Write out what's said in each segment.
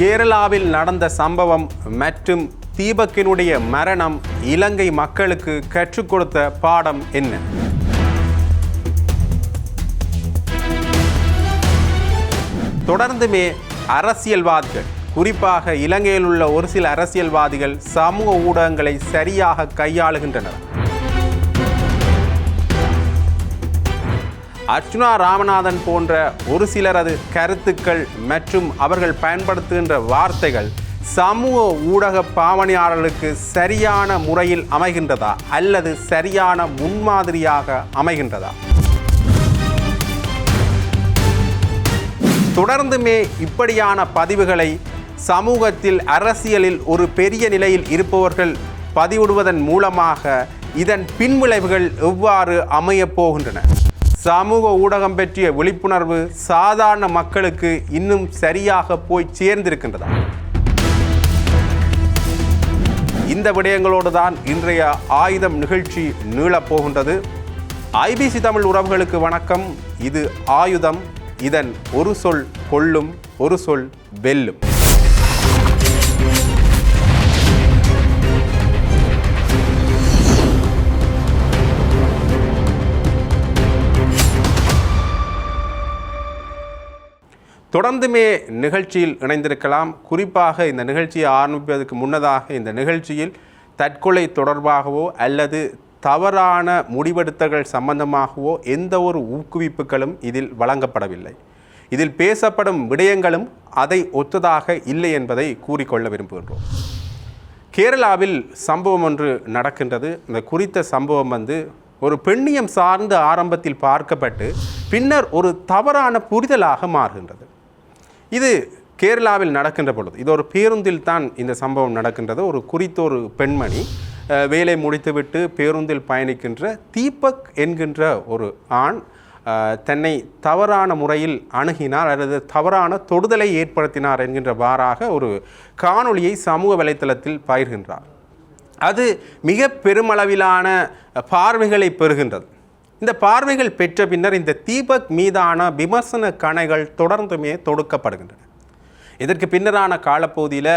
கேரளாவில் நடந்த சம்பவம் மற்றும் தீபக்கினுடைய மரணம் இலங்கை மக்களுக்கு கற்றுக் கொடுத்த பாடம் என்ன? தொடர்ந்துமே அரசியல்வாதிகள், குறிப்பாக இலங்கையில் உள்ள ஒரு சில அரசியல்வாதிகள் சமூக ஊடகங்களை சரியாக கையாளுகின்றனர். அர்ச்சுனா ராமநாதன் போன்ற ஒரு சிலரது கருத்துக்கள் மற்றும் அவர்கள் பயன்படுத்துகின்ற வார்த்தைகள் சமூக ஊடக பாவனையாளர்களுக்கு சரியான முறையில் அமைகின்றதா அல்லது சரியான முன்மாதிரியாக அமைகின்றதா? தொடர்ந்துமே இப்படியான பதிவுகளை சமூகத்தில் அரசியலில் ஒரு பெரிய நிலையில் இருப்பவர்கள் பதிவிடுவதன் மூலமாக இதன் பின்விளைவுகள் எவ்வாறு அமையப் போகின்றன? சமூக ஊடகம் பற்றிய விழிப்புணர்வு சாதாரண மக்களுக்கு இன்னும் சரியாக போய் சேர்ந்திருக்கின்றதா? இந்த விடயங்களோடு தான் இன்றைய ஆயுதம் நிகழ்ச்சி நீளப்போகின்றது. ஐபிசி தமிழ் உறவுகளுக்கு வணக்கம். இது ஆயுதம். இதன் ஒரு சொல் கொல்லும், ஒரு சொல் வெல்லும். தொடர்ந்துமே நிகழ்ச்சியில் இணைந்திருக்கலாம். குறிப்பாக இந்த நிகழ்ச்சியை ஆரம்பிப்பதற்கு முன்னதாக இந்த நிகழ்ச்சியில் தற்கொலை தொடர்பாகவோ அல்லது தவறான முடிவெடுத்தல்கள் சம்பந்தமாகவோ எந்த ஒரு ஊக்குவிப்புகளும் இதில் வழங்கப்படவில்லை. இதில் பேசப்படும் விடயங்களும் அதை ஒத்ததாக இல்லை என்பதை கூறிக்கொள்ள விரும்புகின்றோம். கேரளாவில் சம்பவம் ஒன்று நடக்கின்றது. இந்த குறித்த சம்பவம் ஒரு பெண்ணியம் சார்ந்து ஆரம்பத்தில் பார்க்கப்பட்டு பின்னர் ஒரு தவறான புரிதலாக மாறுகின்றது. இது கேரளாவில் நடக்கின்ற பொழுது, இது ஒரு பேருந்தில் தான் இந்த சம்பவம் நடக்கின்றது. ஒரு குறித்த ஒரு பெண்மணி வேலை முடித்துவிட்டு பேருந்தில் பயணிக்கின்ற தீபக் என்கின்ற ஒரு ஆண் தன்னை தவறான முறையில் அணுகினார் அல்லது தவறான தொடுதலை ஏற்படுத்தினார் என்கின்றவாறாக ஒரு காணொளியை சமூக வலைத்தளத்தில் பகிர்கின்றார். அது மிக பெருமளவிலான பார்வைகளை பெறுகின்றது. இந்த பார்வைகள் பெற்ற பின்னர் இந்த தீபக் மீதான விமர்சன கணைகள் தொடர்ந்துமே தொடுக்கப்படுகின்றன. இதற்கு பின்னரான காலப்பகுதியில்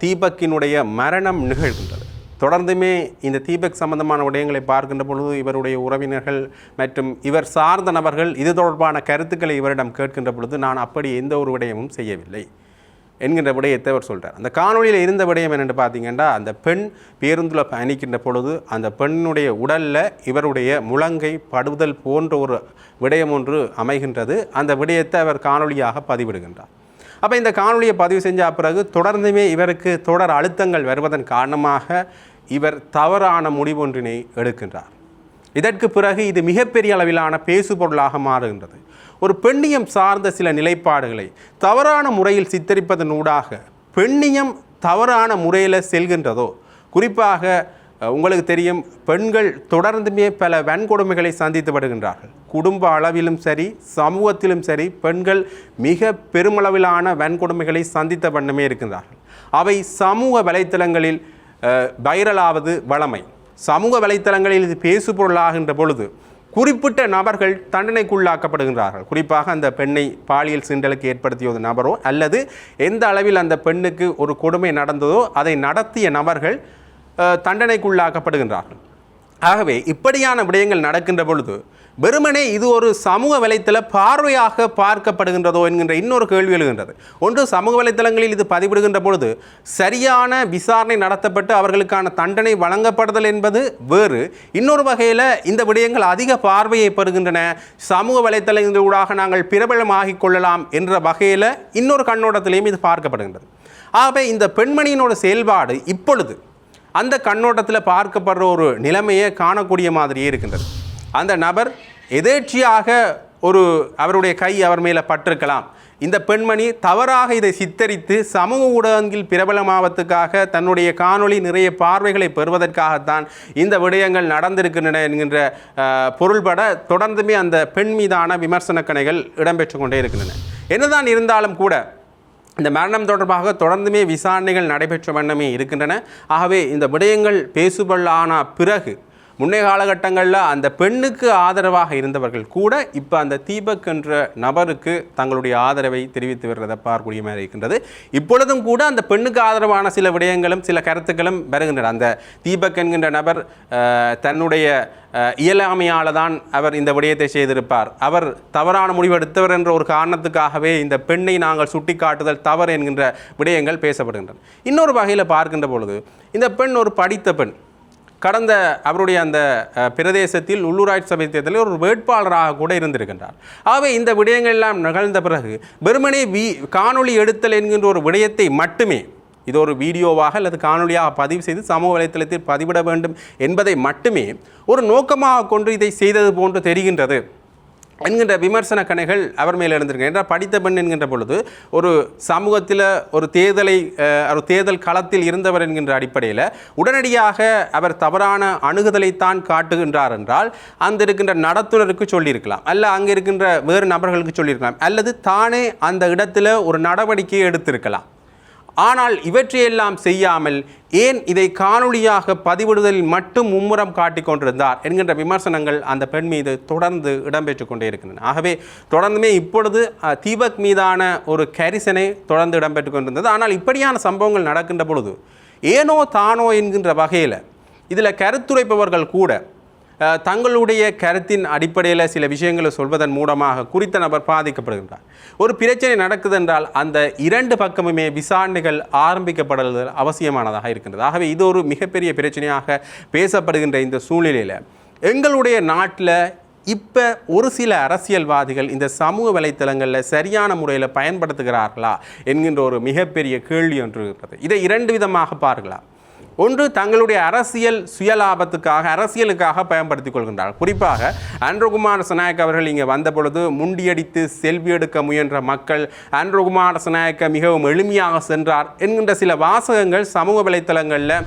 தீபக்கினுடைய மரணம் நிகழ்கின்றது. தொடர்ந்துமே இந்த தீபக் சம்பந்தமான விடயங்களை பார்க்கின்ற பொழுது இவருடைய உறவினர்கள் மற்றும் இவர் சார்ந்த நபர்கள் இது தொடர்பான கருத்துக்களை இவரிடம் கேட்கின்ற பொழுது நான் அப்படி எந்த ஒரு விடயமும் செய்யவில்லை என்கின்ற விடயத்தை அவர் சொல்கிறார். அந்த காணொலியில் இருந்த விடயம் என்னென்று பார்த்தீங்கன்னா, அந்த பெண் பேருந்தில் பயணிக்கின்ற பொழுது அந்த பெண்ணுடைய உடலில் இவருடைய முழங்கை படுதல் போன்ற ஒரு விடயம் ஒன்று அமைகின்றது. அந்த விடயத்தை அவர் காணொலியாக பதிவிடுகின்றார். அப்போ இந்த காணொலியை பதிவு செஞ்ச பிறகு தொடர்ந்துமே இவருக்கு தொடர் அழுத்தங்கள் வருவதன் காரணமாக இவர் தவறான முடிவொன்றினை எடுக்கின்றார். இதற்கு பிறகு இது மிகப்பெரிய அளவிலான பேசுபொருளாக மாறுகின்றது. ஒரு பெண்ணியம் சார்ந்த சில நிலைப்பாடுகளை தவறான முறையில் சித்தரிப்பதனூடாக பெண்ணியம் தவறான முறையில் செல்கின்றதோ, குறிப்பாக உங்களுக்கு தெரியும், பெண்கள் தொடர்ந்துமே பல வன்கொடுமைகளை சந்தித்து வருகின்றார்கள். குடும்ப அளவிலும் சரி, சமூகத்திலும் சரி, பெண்கள் மிக பெருமளவிலான வன்கொடுமைகளை சந்தித்த வண்ணமே இருக்கின்றார்கள். அவை சமூக வலைத்தளங்களில் வைரலாவது வழமை. சமூக வலைத்தளங்களில் இது பேசுபொருளாகின்ற பொழுது குறிப்பிட்ட நபர்கள் தண்டனைக்குள்ளாக்கப்படுகின்றார்கள். குறிப்பாக அந்த பெண்ணை பாலியல் சீண்டலுக்கு ஏற்படுத்திய ஒரு நபரோ அல்லது எந்த அளவில் அந்த பெண்ணுக்கு ஒரு கொடுமை நடந்ததோ அதை நடத்திய நபர்கள் தண்டனைக்குள்ளாக்கப்படுகின்றார்கள். ஆகவே இப்படியான விடயங்கள் நடக்கின்ற பொழுது வெறுமனே இது ஒரு சமூக வலைத்தள பார்வையாக பார்க்கப்படுகின்றதோ என்கின்ற இன்னொரு கேள்வி எழுகின்றது. ஒன்று, சமூக வலைத்தளங்களில் இது பதிவிடுகின்ற பொழுது சரியான விசாரணை நடத்தப்பட்டு அவர்களுக்கான தண்டனை வழங்கப்படுதல் என்பது வேறு. இன்னொரு வகையில் இந்த விடயங்கள் அதிக பார்வையை பெறுகின்றன, சமூக வலைத்தளங்களூடாக நாங்கள் பிரபலமாகிக் கொள்ளலாம் என்ற வகையில் இன்னொரு கண்ணோட்டத்திலையும் இது பார்க்கப்படுகின்றது. ஆகவே இந்த பெண்மணியினோட செயல்பாடு இப்பொழுது அந்த கண்ணோட்டத்தில் பார்க்கப்படுற ஒரு நிலைமையை காணக்கூடிய மாதிரியே இருக்கின்றது. அந்த நபர் எதேர்ச்சியாக அவருடைய கை அவர் மேலே பட்டிருக்கலாம். இந்த பெண்மணி தவறாக இதை சித்தரித்து சமூக ஊடகங்களில் பிரபலமாவதற்காக தன்னுடைய காணொளி நிறைய பார்வைகளை பெறுவதற்காகத்தான் இந்த விடயங்கள் நடந்திருக்கின்றன என்கின்ற பொருள்பட தொடர்ந்துமே அந்த பெண் மீதான விமர்சன கணைகள் இடம்பெற்று கொண்டே இருக்கின்றன. என்னதான் இருந்தாலும் கூட இந்த மரணம் தொடர்பாக தொடர்ந்துமே விசாரணைகள் நடைபெற்ற வண்ணமே இருக்கின்றன. ஆகவே இந்த விடயங்கள் பேசுபொருளான பிறகு முன்னைய காலகட்டங்களில் அந்த பெண்ணுக்கு ஆதரவாக இருந்தவர்கள் கூட இப்போ அந்த தீபக் என்ற நபருக்கு தங்களுடைய ஆதரவை தெரிவித்து வருவதை பார்க்கக்கூடிய மாதிரி இருக்கின்றது. இப்பொழுதும் கூட அந்த பெண்ணுக்கு ஆதரவான சில விடயங்களும் சில கருத்துக்களும் வருகின்றன. அந்த தீபக் என்கின்ற நபர் தன்னுடைய இயலாமையால் தான் அவர் இந்த விடயத்தை செய்திருப்பார், அவர் தவறான முடிவெடுத்தவர் என்ற ஒரு காரணத்துக்காகவே இந்த பெண்ணை நாங்கள் சுட்டிக்காட்டுதல் தவறு என்கின்ற விடயங்கள் பேசப்படுகின்றன. இன்னொரு வகையில் பார்க்கின்ற பொழுது இந்த பெண் ஒரு படித்த பெண், கடந்த அவருடைய அந்த பிரதேசத்தில் உள்ளூராட்சி சபை தேர்தலில் ஒரு வேட்பாளராக கூட இருந்திருக்கின்றார். ஆகவே இந்த விடயங்கள் எல்லாம் நிகழ்ந்த பிறகு வெறுமனே காணொளி எடுத்தல் என்கின்ற ஒரு விடயத்தை மட்டுமே, இது ஒரு வீடியோவாக அல்லது காணொலியாக பதிவு செய்து சமூக வலைத்தளத்தில் பதிவிட வேண்டும் என்பதை மட்டுமே ஒரு நோக்கமாக கொண்டு இதை செய்தது போன்று தெரிகின்றது என்கின்ற விமர்சன கணைகள் அவர் மேல் எழுந்திருக்க. என்றால் படித்த பெண் என்கின்ற பொழுது ஒரு சமூகத்தில் ஒரு தேர்தல் களத்தில் இருந்தவர் என்கின்ற அடிப்படையில் உடனடியாக அவர் தவறான அணுகுதலைத்தான் காட்டுகின்றார் என்றால் அந்த இருக்கின்ற நடத்துனருக்கு சொல்லியிருக்கலாம், அல்ல அங்கே இருக்கின்ற வேறு நபர்களுக்கு சொல்லியிருக்கலாம், அல்லது தானே அந்த இடத்துல ஒரு நடவடிக்கையை எடுத்திருக்கலாம். ஆனால் இவற்றையெல்லாம் செய்யாமல் ஏன் இதை காணொலியாக பதிவிடுதலில் மட்டும் மும்முரம் காட்டிக் கொண்டிருந்தார் என்கின்ற விமர்சனங்கள் அந்த பெண் மீது தொடர்ந்து இடம்பெற்று கொண்டே இருக்கின்றன. ஆகவே தொடர்ந்துமே இப்பொழுது தீபக் மீதான ஒரு கரிசனை தொடர்ந்து இடம்பெற்று கொண்டிருந்தது. ஆனால் இப்படியான சம்பவங்கள் நடக்கின்ற பொழுது ஏனோ தானோ என்கின்ற வகையில் இதில் கருத்துரைப்பவர்கள் கூட தங்களுடைய கருத்தின் அடிப்படையில் சில விஷயங்களை சொல்வதன் மூலமாக குறித்த நபர் பாதிக்கப்படுகின்றார். ஒரு பிரச்சனை நடக்குது என்றால் அந்த இரண்டு பக்கமுமே விசாரணைகள் ஆரம்பிக்கப்படுவது அவசியமானதாக இருக்கின்றது. ஆகவே இது ஒரு மிகப்பெரிய பிரச்சனையாக பேசப்படுகின்ற இந்த சூழ்நிலையில் எங்களுடைய நாட்டில் இப்போ ஒரு சில அரசியல்வாதிகள் இந்த சமூக வலைத்தளங்களில் சரியான முறையில் பயன்படுத்துகிறார்களா என்கின்ற ஒரு மிகப்பெரிய கேள்வி ஒன்று இருக்கிறது. இதை இரண்டு விதமாக பார்க்கலாம். ஒன்று, தங்களுடைய அரசியல் சுயலாபத்துக்காக அரசியலுக்காக பயன்படுத்திக் கொள்கின்றார். குறிப்பாக அன்ருகுமார் சனாயக் அவர்கள் இங்கே வந்த பொழுது முண்டியடித்து செல்வி எடுக்க முயன்ற மக்கள் அன்ருகுமார் சனாயக்க மிகவும் எளிமையாக சென்றார் என்கின்ற சில வாசகங்கள் சமூக வலைத்தளங்களில்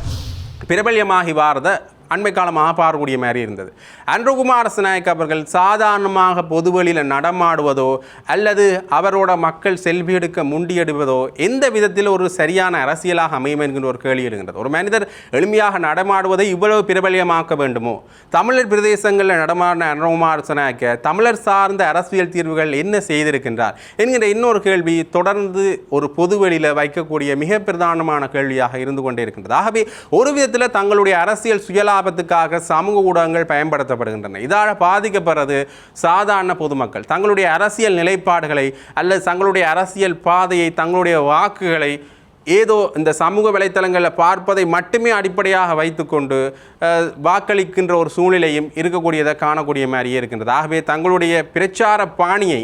பிரபல்யமாகி வாரத அண்மை காலமாக பார்க்கக்கூடிய மாதிரி இருந்தது. அன்ருகுமார் சனாயக் அவர்கள் சாதாரணமாக பொதுவெளியில் நடமாடுவதோ அல்லது அவரோட மக்கள் செல்வி எடுக்க முண்டியெடுவதோ எந்த விதத்தில் ஒரு சரியான அரசியலாக அமையும் என்கின்ற ஒரு கேள்வி இருக்கின்றது. ஒரு மனிதர் எளிமையாக நடமாடுவதை இவ்வளவு பிரபல்யமாக்க வேண்டுமோ? தமிழர் பிரதேசங்களில் நடமாடின அன்ருகுமார் சனாயக்க தமிழர் சார்ந்த அரசியல் தீர்வுகள் என்ன செய்திருக்கின்றார் என்கின்ற இன்னொரு கேள்வி தொடர்ந்து ஒரு பொதுவெளியில் வைக்கக்கூடிய மிக பிரதானமான கேள்வியாக இருந்து கொண்டே இருக்கின்றது. ஆகவே ஒரு விதத்தில் தங்களுடைய அரசியல் சுயலா லாபத்துக்காக சமூக ஊடகங்கள் பயன்படுத்தப்படுகின்றன. இதால் பாதிக்கப்படுறது சாதாரண பொதுமக்கள். தங்களுடைய அரசியல் நிலைப்பாடுகளை அல்லது தங்களுடைய அரசியல் பாதையை தங்களுடைய வாக்குகளை ஏதோ இந்த சமூக வலைத்தளங்களில் பார்ப்பதை மட்டுமே அடிப்படையாக வைத்துக்கொண்டு வாக்களிக்கின்ற ஒரு சூழ்நிலையும் இருக்கக்கூடியதை காணக்கூடிய மாதிரியே இருக்கின்றது. ஆகவே தங்களுடைய பிரச்சார பாணியை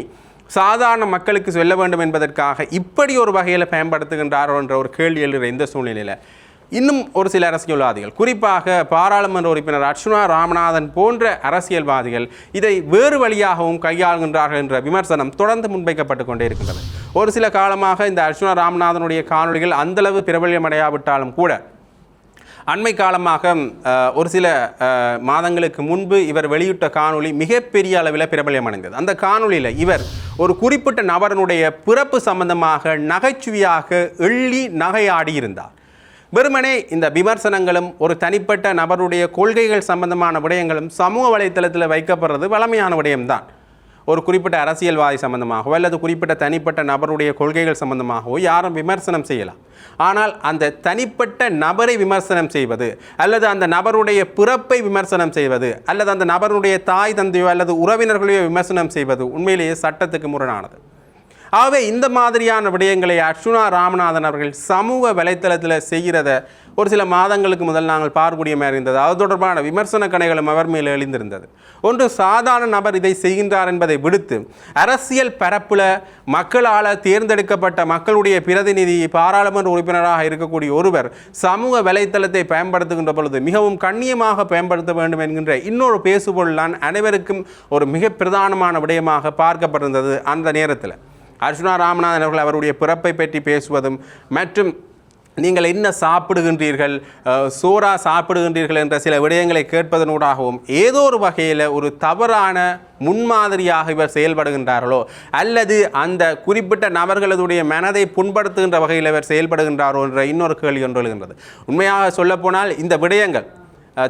சாதாரண மக்களுக்கு சொல்ல வேண்டும் என்பதற்காக இப்படி ஒரு வகையில் பயன்படுத்துகின்றாரோ என்ற ஒரு கேள்வி எழுகிற இந்த சூழ்நிலையில் இன்னும் ஒரு சில அரசியல்வாதிகள், குறிப்பாக பாராளுமன்ற உறுப்பினர் அர்ச்சுனா ராமநாதன் போன்ற அரசியல்வாதிகள் இதை வேறு வழியாகவும் கையாளுகின்றார்கள் என்ற விமர்சனம் தொடர்ந்து முன்வைக்கப்பட்டு கொண்டே இருக்கின்றது. ஒரு சில காலமாக இந்த அர்ச்சுனா ராமநாதனுடைய காணொலிகள் அந்தளவு பிரபல்யமடையாவிட்டாலும் கூட அண்மை காலமாக ஒரு சில மாதங்களுக்கு முன்பு இவர் வெளியிட்ட காணொலி மிகப்பெரிய அளவில் பிரபல்யமடைந்தது. அந்த காணொலியில் இவர் ஒரு குறிப்பிட்ட நபரனுடைய பிறப்பு சம்பந்தமாக நகைச்சுவையாக எள்ளி நகையாடி இருந்தார். வெறுமனே இந்த விமர்சனங்களும் ஒரு தனிப்பட்ட நபருடைய கொள்கைகள் சம்பந்தமான விடயங்களும் சமூக வலைத்தளத்தில் வைக்கப்படுறது வளமையான விடயம்தான். ஒரு குறிப்பிட்ட அரசியல்வாதி சம்பந்தமாகவோ அல்லது குறிப்பிட்ட தனிப்பட்ட நபருடைய கொள்கைகள் சம்பந்தமாகவோ யாரும் விமர்சனம் செய்யலாம். ஆனால் அந்த தனிப்பட்ட நபரை விமர்சனம் செய்வது அல்லது அந்த நபருடைய பிறப்பை விமர்சனம் செய்வது அல்லது அந்த நபருடைய தாய் தந்தையோ அல்லது உறவினர்களையோ விமர்சனம் செய்வது உண்மையிலேயே சட்டத்துக்கு முரணானது. ஆகவே இந்த மாதிரியான விடயங்களை அர்ச்சுனா ராமநாதன் அவர்கள் சமூக வலைத்தளத்தில் செய்கிறத ஒரு சில மாதங்களுக்கு முதல் நாங்கள் பார்க்கக்கூடிய மாதிரி இருந்தது. அது தொடர்பான விமர்சன கணைகளும் அவர் மேல் எழுந்திருந்தது. ஒன்று, சாதாரண நபர் இதை செய்கின்றார் என்பதை விடுத்து அரசியல் பரப்பில் மக்களால் தேர்ந்தெடுக்கப்பட்ட மக்களுடைய பிரதிநிதி பாராளுமன்ற உறுப்பினராக இருக்கக்கூடிய ஒருவர் சமூக வலைத்தளத்தை பயன்படுத்துகின்ற பொழுது மிகவும் கண்ணியமாக பயன்படுத்த வேண்டும் என்கின்ற இன்னொரு பேசுபொருளான் அனைவருக்கும் ஒரு மிக பிரதானமான விடயமாக பார்க்கப்பட்டிருந்தது. அந்த நேரத்தில் அர்ச்சுனா ராமநாதன் அவர்கள் அவருடைய பிறப்பை பற்றி பேசுவதும் மற்றும் நீங்கள் என்ன சாப்பிடுகின்றீர்கள், சோறா சாப்பிடுகின்றீர்கள் என்ற சில விடயங்களை கேட்பதனூடாகவும் ஏதோ ஒரு வகையில் ஒரு தவறான முன்மாதிரியாக இவர் செயல்படுகின்றார்களோ அல்லது அந்த குறிப்பிட்ட நபர்களுடைய மனதை புண்படுத்துகின்ற வகையில் இவர் செயல்படுகின்றாரோ என்ற இன்னொரு கேள்வி ஒன்று எழுகின்றது. உண்மையாக சொல்லப்போனால் இந்த விடயங்கள்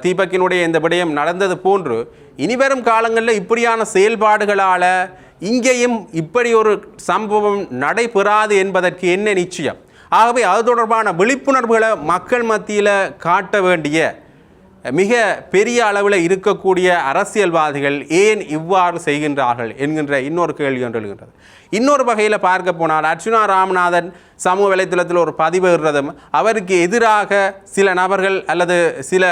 தீபக்கினுடைய இந்த விடயம் நடந்தது போன்று இனிவரும் காலங்களில் இப்படியான செயல்பாடுகளால் இங்கேயும் இப்படி ஒரு சம்பவம் நடைபெறாது என்பதற்கு என்ன நிச்சயம்? ஆகவே அது தொடர்பான விழிப்புணர்வுகளை மக்கள் மத்தியில் காட்ட வேண்டிய மிக பெரிய அளவில் இருக்கக்கூடிய அரசியல்வாதிகள் ஏன் இவ்வாறு செய்கின்றார்கள் என்கின்ற இன்னொரு கேள்வி ஒன்று எழுகின்றது. இன்னொரு வகையில் பார்க்க போனால் அர்ச்சுனா ராமநாதன் சமூக வலைத்தளத்தில் ஒரு பதிவிடுறதும் அவருக்கு எதிராக சில நபர்கள் அல்லது சில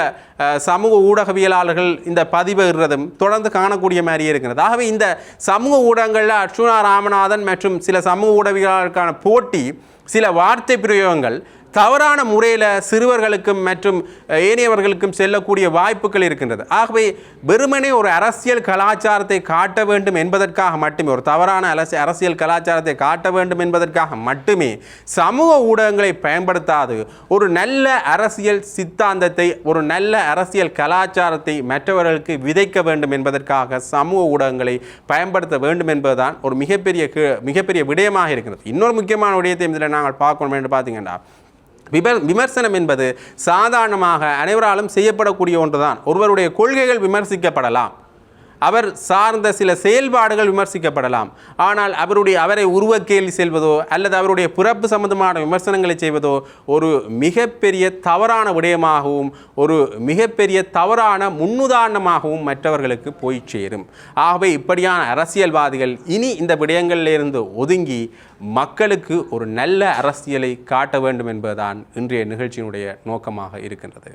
சமூக ஊடகவியலாளர்கள் இந்த பதிவிடுறதும் தொடர்ந்து காணக்கூடிய மாதிரியே இருக்கிறது. ஆகவே இந்த சமூக ஊடகங்களில் அர்ச்சுனா ராமநாதன் மற்றும் சில சமூக ஊடகவியலாளர்களுக்கான போட்டி, சில வார்த்தை பிரயோகங்கள் தவறான முறையில் சிறுவர்களுக்கும் மற்றும் ஏனையவர்களுக்கும் செல்லக்கூடிய வாய்ப்புகள் இருக்கின்றது. ஆகவே வெறுமனே ஒரு அரசியல் கலாச்சாரத்தை காட்ட வேண்டும் என்பதற்காக மட்டுமே, ஒரு தவறான அரசியல் கலாச்சாரத்தை காட்ட வேண்டும் என்பதற்காக மட்டுமே சமூக ஊடகங்களை பயன்படுத்தாது ஒரு நல்ல அரசியல் சித்தாந்தத்தை, ஒரு நல்ல அரசியல் கலாச்சாரத்தை மற்றவர்களுக்கு விதைக்க வேண்டும் என்பதற்காக சமூக ஊடகங்களை பயன்படுத்த வேண்டும் என்பதுதான் ஒரு மிகப்பெரிய விடயமாக இருக்கிறது. இன்னொரு முக்கியமான விடயத்தை இதில் நாங்கள் பார்க்கணும் என்று பார்த்தீங்கன்னா, விமர்சனம் என்பது சாதாரணமாக அனைவராலும் செய்யப்படக்கூடிய ஒன்றுதான். ஒருவருடைய கொள்கைகள் விமர்சிக்கப்படலாம், அவர் சார்ந்த சில செயல்பாடுகள் விமர்சிக்கப்படலாம். ஆனால் அவரை உருவக்கேள்வி செல்வதோ அல்லது அவருடைய பிறப்பு சம்பந்தமான விமர்சனங்களை செய்வதோ ஒரு மிகப்பெரிய தவறான விடயமாகவும் ஒரு மிகப்பெரிய தவறான முன்னுதாரணமாகவும் மற்றவர்களுக்கு போய் சேரும். ஆகவே இப்படியான அரசியல்வாதிகள் இனி இந்த விடயங்களிலிருந்து ஒதுங்கி மக்களுக்கு ஒரு நல்ல அரசியலை காட்ட வேண்டும் என்பதுதான் இன்றைய நிகழ்ச்சியினுடைய நோக்கமாக இருக்கின்றது.